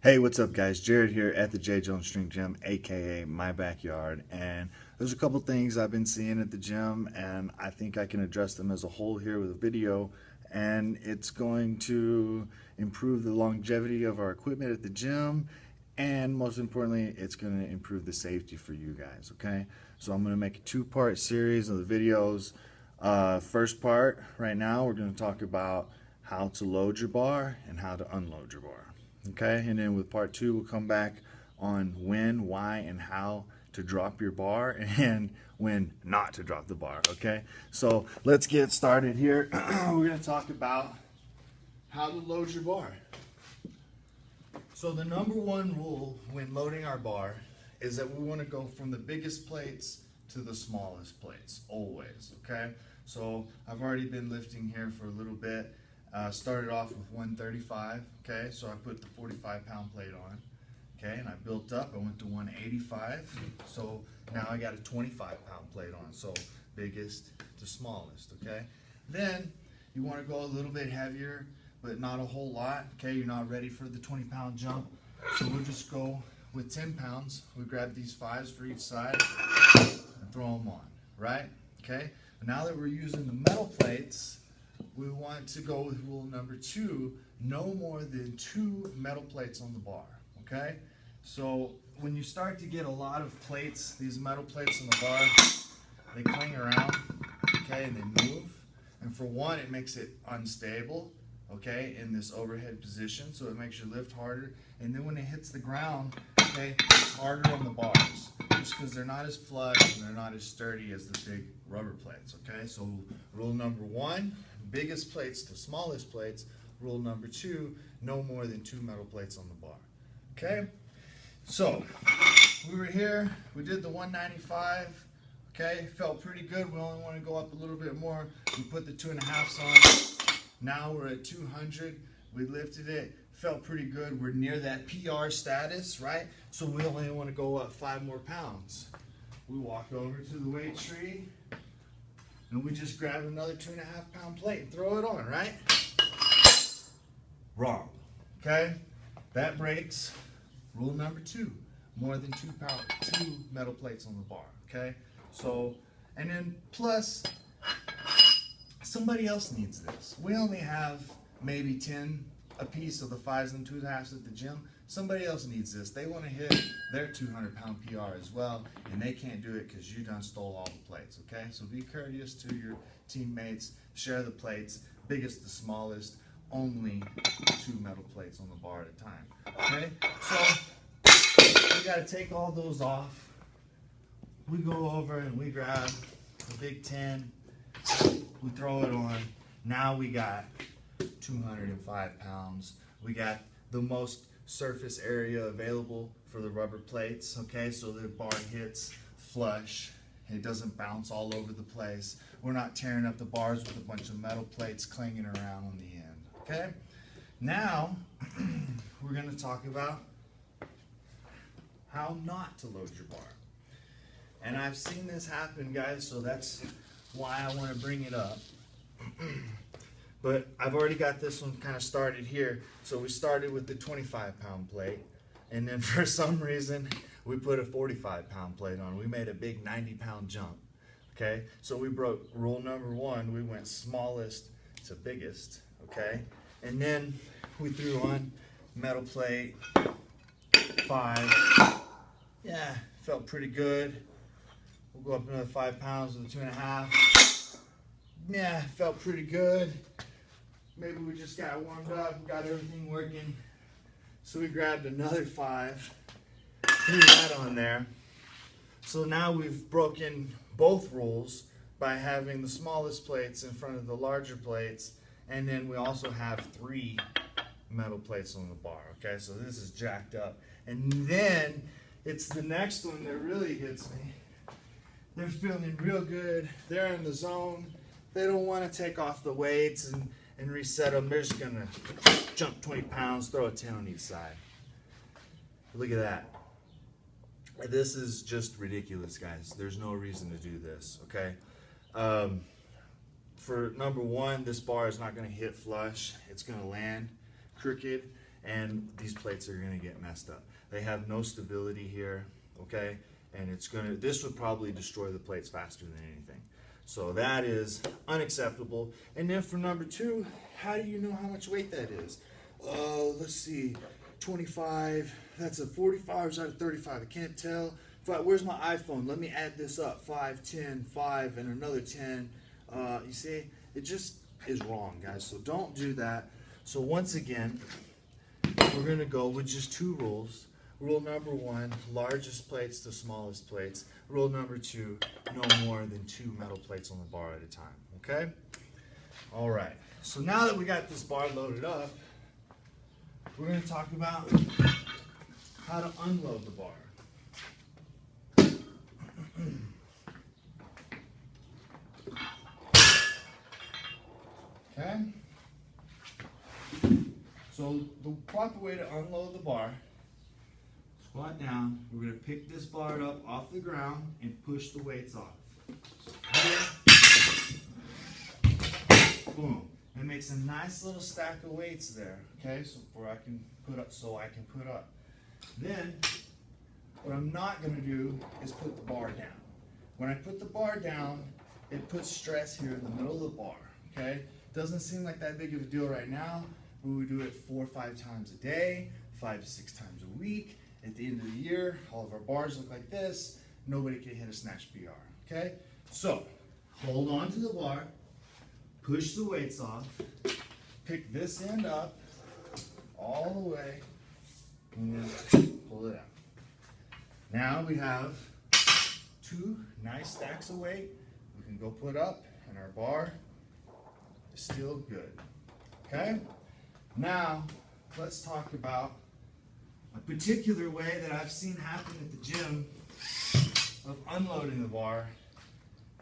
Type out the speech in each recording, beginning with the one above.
Hey, what's up guys? Jared here at the J. Jones Strength Gym, aka my backyard, and there's a couple things I've been seeing at the gym and I think I can address them as a whole here with a video, and it's going to improve the longevity of our equipment at the gym, and most importantly it's going to improve the safety for you guys. Okay, so I'm going to make a two-part series of the videos. First part, right now we're going to talk about how to load your bar and how to unload your bar. Okay, and then with part two, we'll come back on when, why, and how to drop your bar and when not to drop the bar. Okay, so let's get started here. We're going to talk about how to load your bar. So the number one rule when loading our bar is that we want to go from the biggest plates to the smallest plates, always. Okay, so I've already been lifting here for a little bit. Started off with 135, okay, so I put the 45-pound plate on, okay, and I built up. I went to 185, so now I got a 25-pound plate on, so biggest to smallest, okay. Then you want to go a little bit heavier, but not a whole lot, okay. You're not ready for the 20-pound jump, so we'll just go with 10 pounds. We grab these 5s for each side and throw them on, right, okay. Now that we're using the metal plates, we want to go with rule number 2, no more than 2 metal plates on the bar, okay? So when you start to get a lot of plates, these metal plates on the bar, they cling around, okay, and they move. And for one, it makes it unstable, okay, in this overhead position, so it makes you lift harder. And then when it hits the ground, okay, it's harder on the bars, just because they're not as flush and they're not as sturdy as the big rubber plates, okay? So rule number 1, biggest plates to smallest plates. Rule number 2, no more than 2 metal plates on the bar. Okay, so we were here, we did the 195, okay, felt pretty good. We only want to go up a little bit more. We put the 2.5s on. Now we're at 200. We lifted it, felt pretty good. We're near that PR status, right? So we only want to go up 5 more pounds. We walk over to the weight tree and we just grab another 2.5-pound plate and throw it on, right? Wrong, okay? That breaks rule number 2, more than 2 metal plates on the bar, okay? So, and then plus, somebody else needs this. We only have maybe 10 a piece of the 5s and 2.5s at the gym. Somebody else needs this. They want to hit their 200-pound PR as well, and they can't do it because you done stole all the plates, okay? So be courteous to your teammates, share the plates, biggest to smallest, only 2 metal plates on the bar at a time, okay? So we got to take all those off. We go over and we grab the big 10, we throw it on. Now we got 205 pounds. We got the most surface area available for the rubber plates, okay, so the bar hits flush, it doesn't bounce all over the place. We're not tearing up the bars with a bunch of metal plates clinging around on the end, okay. Now we're going to talk about how not to load your bar, and I've seen this happen, guys, so that's why I want to bring it up. But I've already got this one kind of started here. So we started with the 25-pound plate, and then for some reason we put a 45-pound plate on. We made a big 90-pound jump, okay? So we broke rule number 1. We went smallest to biggest, okay? And then we threw on metal plate 5. Yeah, felt pretty good. We'll go up another 5 pounds with a 2.5. Yeah, felt pretty good. Maybe we just got warmed up, got everything working. So we grabbed another 5, threw that on there. So now we've broken both rules by having the smallest plates in front of the larger plates, and then we also have 3 metal plates on the bar, okay? So this is jacked up. And then it's the next one that really hits me. They're feeling real good. They're in the zone. They don't want to take off the weights and reset them. They're just gonna jump 20 pounds, throw a 10 on each side. Look at that. This is just ridiculous, guys. There's no reason to do this, okay? For number 1, this bar is not gonna hit flush. It's gonna land crooked, and these plates are gonna get messed up. They have no stability here, okay? And this would probably destroy the plates faster than anything. So that is unacceptable. And then for number 2, how do you know how much weight that is? Let's see, 25, that's a 45 or is that a 35? I can't tell. Where's my iPhone? Let me add this up. 5, 10, 5, and another 10. You see, it just is wrong, guys. So don't do that. So once again, we're going to go with just 2 rules. Rule number 1, largest plates to smallest plates. Rule number 2, no more than 2 metal plates on the bar at a time. Okay? All right. So now that we got this bar loaded up, we're going to talk about how to unload the bar. Okay? So the proper way to unload the bar, squat down, we're going to pick this bar up off the ground and push the weights off. So here, boom. It makes a nice little stack of weights there, okay? So I can put up. Then what I'm not going to do is put the bar down. When I put the bar down, it puts stress here in the middle of the bar, okay? Doesn't seem like that big of a deal right now, but we do it 4 or 5 times a day, 5 to 6 times a week. At the end of the year, all of our bars look like this. Nobody can hit a snatch PR, okay? So, hold on to the bar, push the weights off, pick this end up all the way, and then pull it out. Now we have 2 nice stacks of weight we can go put up, and our bar is still good. Okay? Now, let's talk about a particular way that I've seen happen at the gym of unloading the bar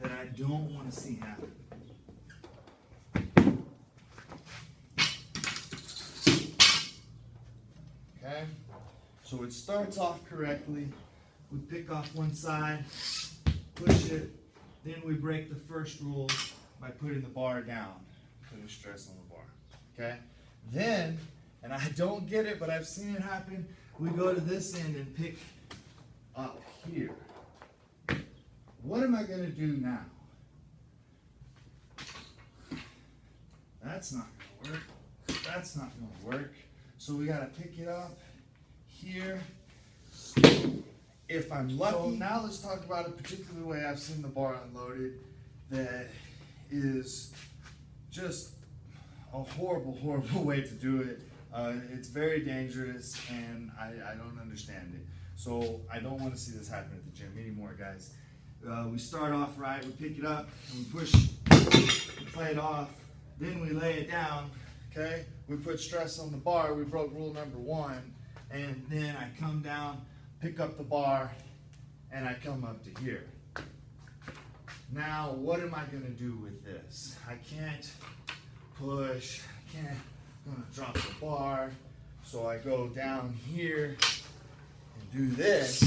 that I don't want to see happen. Okay? So it starts off correctly. We pick off one side, push it, then we break the first rule by putting the bar down, putting stress on the bar. Okay? Then, and I don't get it, but I've seen it happen, we go to this end and pick up here. What am I going to do now? That's not going to work. That's not going to work. So we got to pick it up here. If I'm lucky. So now let's talk about a particular way I've seen the bar unloaded that is just a horrible, horrible way to do it. It's very dangerous, and I don't understand it. So I don't want to see this happen at the gym anymore, guys. We start off right, we pick it up, and we push the plate off, then we lay it down, okay? We put stress on the bar, we broke rule number 1, and then I come down, pick up the bar, and I come up to here. Now, what am I going to do with this? I can't push, I'm going to drop the bar, so I go down here and do this,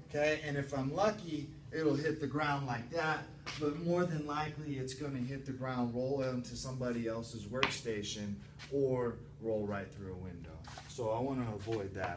okay? And if I'm lucky, it'll hit the ground like that, but more than likely it's going to hit the ground, roll into somebody else's workstation, or roll right through a window. So I want to avoid that.